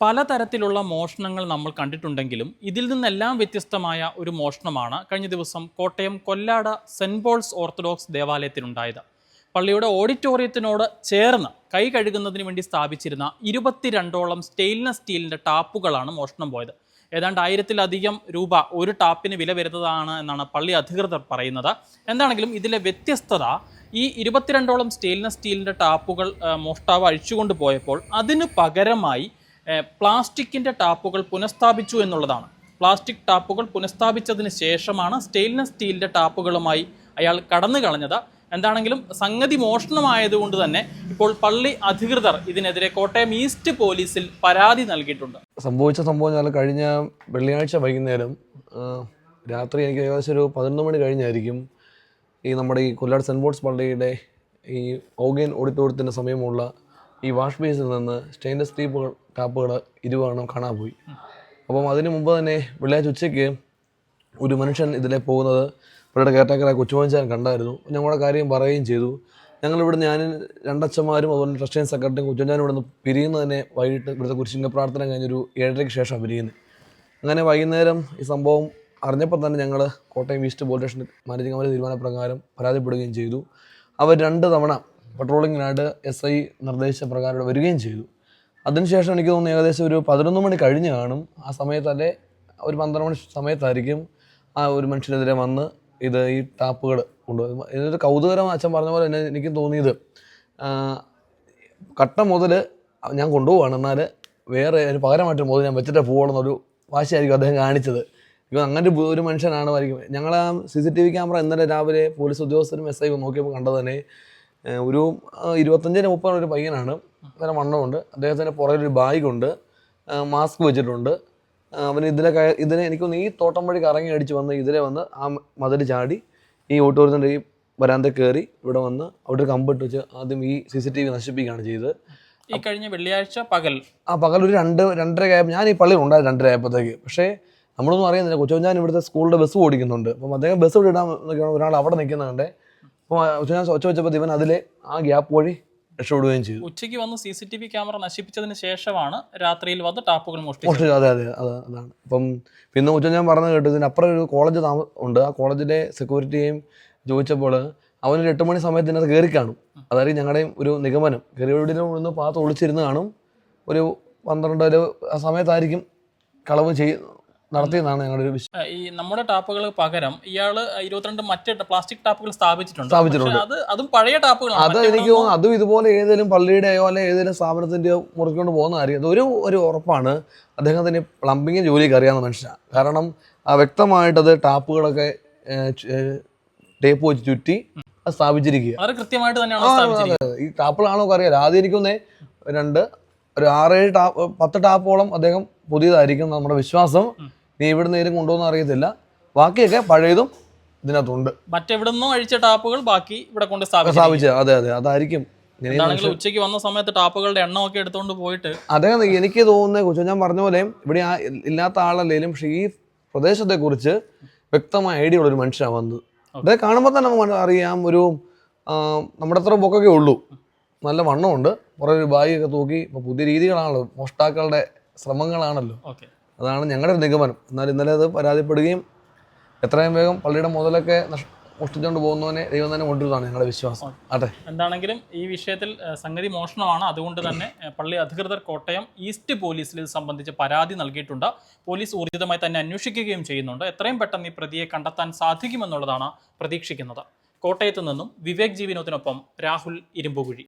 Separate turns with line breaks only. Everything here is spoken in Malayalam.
പലതരത്തിലുള്ള മോഷണങ്ങൾ നമ്മൾ കണ്ടിട്ടുണ്ടെങ്കിലും ഇതിൽ നിന്നെല്ലാം വ്യത്യസ്തമായ ഒരു മോഷണമാണ് കഴിഞ്ഞ ദിവസം Kottayam Kollad saint Paul's orthodox ദേവാലയത്തിലുണ്ടായത്. പള്ളിയുടെ ഓഡിറ്റോറിയത്തിനോട് ചേർന്ന് കൈ കഴുകുന്നതിന് വേണ്ടി സ്ഥാപിച്ചിരുന്ന 22ഓളം സ്റ്റെയിൻലെസ് സ്റ്റീലിൻ്റെ ടാപ്പുകളാണ് മോഷണം പോയത്. ഏതാണ്ട് 1000-ലധികം രൂപ ഒരു ടാപ്പിന് വില വരുന്നതാണ് എന്നാണ് പള്ളി അധികൃതർ പറയുന്നത്. എന്താണെങ്കിലും ഇതിലെ വ്യത്യസ്തത ഈ 22ഓളം സ്റ്റെയിൻലെസ് സ്റ്റീലിൻ്റെ ടാപ്പുകൾ മോഷ്ടാവ് അഴിച്ചുകൊണ്ട് പോയപ്പോൾ അതിന് പകരമായി പ്ലാസ്റ്റിക്കിൻ്റെ ടാപ്പുകൾ പുനഃസ്ഥാപിച്ചു എന്നുള്ളതാണ്. പ്ലാസ്റ്റിക് ടാപ്പുകൾ പുനഃസ്ഥാപിച്ചതിന് ശേഷമാണ് സ്റ്റെയിൻലെസ് സ്റ്റീലിൻ്റെ ടാപ്പുകളുമായി അയാൾ കടന്നു കളഞ്ഞത്. എന്താണെങ്കിലും സംഗതി മോഷണമായതുകൊണ്ട് തന്നെ ഇപ്പോൾ പള്ളി അധികൃതർ ഇതിനെതിരെ കോട്ടയം ഈസ്റ്റ് പോലീസിൽ പരാതി നൽകിയിട്ടുണ്ട്.
സംഭവിച്ച സംഭവം കഴിഞ്ഞ വെള്ളിയാഴ്ച വൈകുന്നേരം രാത്രി എനിക്ക് ഏകദേശം ഒരു 11 മണി കഴിഞ്ഞായിരിക്കും നമ്മുടെ ഈ കൊല്ലാട് സെൻറ് പോൾസ് പള്ളിയുടെ ഈ ഓഗൻ ഓഡിറ്റോറിയത്തിൻ്റെ സമയമുള്ള ഈ വാഷ് ബേസിൽ നിന്ന് സ്റ്റെയിൻലെസ് സ്റ്റീൽ ടാപ്പുകൾ 20 കാണാൻ പോയി. അപ്പം അതിന് മുമ്പ് തന്നെ വെള്ളിയാഴ്ച ഉച്ചയ്ക്ക് ഒരു മനുഷ്യൻ ഇതിലെ പോകുന്നത് ഇവരുടെ കെയർടേക്കറായ കൊച്ചുമോൻ കണ്ടായിരുന്നു. ഞങ്ങളുടെ കാര്യം പറയുകയും ചെയ്തു. ഞങ്ങളിവിടെ ഞാൻ രണ്ടച്ഛന്മാരും അതുപോലെ ട്രസ്റ്റി സെക്രട്ടറിയും കൊച്ചുമോനും ഇവിടെ നിന്ന് പിരിയുന്നത് തന്നെ വൈകിട്ട് ഇവിടുത്തെ കുരിശിംഗ പ്രാർത്ഥന കഴിഞ്ഞൊരു 7:30 ശേഷമാണ് പിരിയുന്നത്. അങ്ങനെ വൈകുന്നേരം ഈ സംഭവം അറിഞ്ഞപ്പോൾ തന്നെ ഞങ്ങൾ Kottayam east police station managing committee തീരുമാനപ്രകാരം പരാതിപ്പെടുകയും ചെയ്തു. അവർ 2 തവണ പട്രോളിങ്ങിനായിട്ട് SI നിർദ്ദേശിച്ച പ്രകാരം ഇവിടെ വരികയും ചെയ്തു. അതിനുശേഷം എനിക്ക് തോന്നുന്നു ഏകദേശം ഒരു 11 മണി കഴിഞ്ഞ് കാണും. ആ സമയത്തല്ലേ ഒരു 12 മണി സമയത്തായിരിക്കും ആ ഒരു മനുഷ്യനെതിരെ വന്ന് ഈ ടാപ്പുകൾ കൊണ്ടുപോകും. ഇതൊരു കൗതുകരം അച്ഛൻ പറഞ്ഞ പോലെ തന്നെ എനിക്കും തോന്നിയത്, കട്ട മുതൽ ഞാൻ കൊണ്ടുപോവാണ്, എന്നാൽ വേറെ ഒരു പകരമായിട്ട് മുതൽ ഞാൻ വെച്ചിട്ട് പോകണമെന്നൊരു വാശിയായിരിക്കും അദ്ദേഹം കാണിച്ചത്. ഇപ്പം അങ്ങനെ ഒരു മനുഷ്യനാണ് വരയ്ക്കും. ഞങ്ങൾ ആ CCTV ക്യാമറ ഇന്നലെ രാവിലെ പോലീസ് ഉദ്യോഗസ്ഥരും SI നോക്കിയപ്പോൾ കണ്ടത് തന്നെ ഒരു 25-30 ഒരു പയ്യനാണ്. നല്ല വണ്ണമുണ്ട്. അദ്ദേഹത്തിൻ്റെ പുറകിലൊരു ബാഗുണ്ട്, മാസ്ക് വെച്ചിട്ടുണ്ട്. അവന് ഇതിനെ എനിക്കൊന്ന് ഈ തോട്ടം വഴി കറങ്ങി അടിച്ച് വന്ന് ഇതിലെ വന്ന് ആ മതിൽ ചാടി ഈ ഓഡിറ്റോറിയത്തിൻ്റെ ഈ വരാന്ത കയറി ഇവിടെ വന്ന് അവിടെ കമ്പിട്ട് വെച്ച് ആദ്യം ഈ CCTV നശിപ്പിക്കുകയാണ് ചെയ്തത്.
ഈ കഴിഞ്ഞ വെള്ളിയാഴ്ച പകൽ
ഒരു 2-2:30 ആയപ്പോൾ ഞാൻ ഈ പള്ളിയിൽ ഉണ്ടായത് 2:30 ആയപ്പോഴത്തേക്ക്. പക്ഷേ നമ്മളൊന്നും അറിയുന്നില്ല. കൊച്ചുമോൻ ഇവിടുത്തെ സ്കൂളിൻ്റെ ബസ് ഓടിക്കുന്നുണ്ട്. അപ്പം അദ്ദേഹം ബസ് ഇവിടെ ഇടാൻ ഒരാൾ അവിടെ നിൽക്കുന്നുണ്ട്. അപ്പോൾ കൊച്ചുമോൻ ഒച്ച വെച്ചപ്പോൾ ഇവൻ അതിലെ ആ ഗ്യാപ്പ് വഴി രക്ഷപ്പെടുകയും ചെയ്തു.
ഉച്ചയ്ക്ക് വന്ന് CCTV ക്യാമറ നശിപ്പിച്ചതിന് ശേഷമാണ് രാത്രിയിൽ വന്ന് ടാപ്പുകൾ മോഷ്ടിച്ചത്.
അതാണ്. അപ്പം പിന്നെ ഉച്ച ഞാൻ പറഞ്ഞു കേട്ടു, ഇതിനപ്പുറം ഒരു കോളേജ് ഉണ്ട്. ആ കോളേജിലെ സെക്യൂരിറ്റിയെയും ചോദിച്ചപ്പോൾ അവനൊരു 8 മണി സമയത്ത് ഇതിനകത്ത് കയറി കാണും. അതായത് ഞങ്ങളുടെയും ഒരു നിഗമനം. കയറിയോടിയിൽ നിന്ന് പാത്ത് ഒളിച്ചിരുന്ന് കാണും. ഒരു 12 ആ സമയത്തായിരിക്കും കളവ് നടത്തിയെന്നാണ് ഞങ്ങളുടെ ഒരു വിശ്വാസം.
ഈ നമ്മുടെ ടാപ്പുകൾ പകരം ഇയാള് 22 മറ്റ് പ്ലാസ്റ്റിക് ടാപ്പുകൾ സ്ഥാപിച്ചിട്ടുണ്ട്. അതും പഴയ ടാപ്പുകളാണ്.
അത് എനിക്ക് തോന്നുന്നു അതും ഇതുപോലെ ഏതെങ്കിലും പള്ളിയുടെയോ അല്ലെ ഏതെങ്കിലും സ്ഥാപനത്തിൻ്റെയോ മുറിക്കൊണ്ട് പോകുന്നതായിരിക്കും. അതൊരു ഉറപ്പാണ്. അദ്ദേഹത്തിന് പ്ലംബിങ് ജോലിക്ക് അറിയാവുന്ന മനുഷ്യനാണ്. കാരണം വ്യക്തമായിട്ടത് ടാപ്പുകളൊക്കെ ടേപ്പ് വെച്ച് ചുറ്റി അത് സ്ഥാപിച്ചിരിക്കുക. ഈ ടാപ്പുകളാണോ അറിയാം. ആദ്യം എനിക്കൊന്നേ ഒരു 6-10 ടാപ്പോളം അദ്ദേഹം പുതിയതായിരിക്കും നമ്മുടെ വിശ്വാസം. നീ ഇവിടുന്ന് നേരം കൊണ്ടുപോകുന്ന അറിയത്തില്ല. ബാക്കിയൊക്കെ പഴയതും ഇതിനകത്തുണ്ട്.
മറ്റെവിടുന്നോ അഴിച്ച ടാപ്പുകൾ ബാക്കി ഇവിടെ കൊണ്ട് സ്ഥാപിച്ച.
അതെ അതായിരിക്കും.
ഉച്ചയ്ക്ക് വന്ന സമയത്ത് ടാപ്പുകളുടെ എണ്ണമൊക്കെ എടുത്തുകൊണ്ട് പോയിട്ട്
അദ്ദേഹം എനിക്ക് തോന്നുന്നത് കൊച്ചു ഞാൻ പറഞ്ഞ പോലെ ഇവിടെ ഇല്ലാത്ത ആളല്ലേലും പക്ഷേ ഈ പ്രദേശത്തെ കുറിച്ച് വ്യക്തമായ ഐഡിയ ഉള്ളൊരു മനുഷ്യനാണ് വന്നത്. അദ്ദേഹം കാണുമ്പോൾ തന്നെ നമുക്ക് അറിയാം, ഒരു നമ്മുടെ അത്ര പൊക്കൊക്കെ ഉള്ളൂ, നല്ല വണ്ണമുണ്ട്, കുറേ ഒരു ബാഗൊക്കെ തൂക്കി. ഇപ്പോൾ പുതിയ രീതികളാണല്ലോ, മോഷ്ടാക്കളുടെ ശ്രമങ്ങളാണല്ലോ. അതാണ് ഞങ്ങളുടെ ഒരു നിഗമനം. എന്നാൽ ഇന്നലെ അത് പരാതിപ്പെടുകയും എത്രയും വേഗം പള്ളിയുടെ മുതലൊക്കെ മോഷ്ടിച്ചുകൊണ്ട് പോകുന്നവനെ ദൈവം തന്നെ കൊണ്ടുവരുന്നതാണ് ഞങ്ങളുടെ വിശ്വാസം.
എന്താണെങ്കിലും ഈ വിഷയത്തിൽ സംഗതി മോഷണമാണ്. അതുകൊണ്ട് തന്നെ പള്ളി അധികൃതർ കോട്ടയം ഈസ്റ്റ് പോലീസിൽ ഇത് സംബന്ധിച്ച് പരാതി നൽകിയിട്ടുണ്ട്. പോലീസ് ഊർജിതമായി തന്നെ അന്വേഷിക്കുകയും ചെയ്യുന്നുണ്ട്. എത്രയും പെട്ടെന്ന് ഈ പ്രതിയെ കണ്ടെത്താൻ സാധിക്കുമെന്നുള്ളതാണ് പ്രതീക്ഷിക്കുന്നത്. കോട്ടയത്ത് നിന്നും വിവേക് ജി വിനോദിനൊപ്പം രാഹുൽ ഇരുമ്പുകുഴി.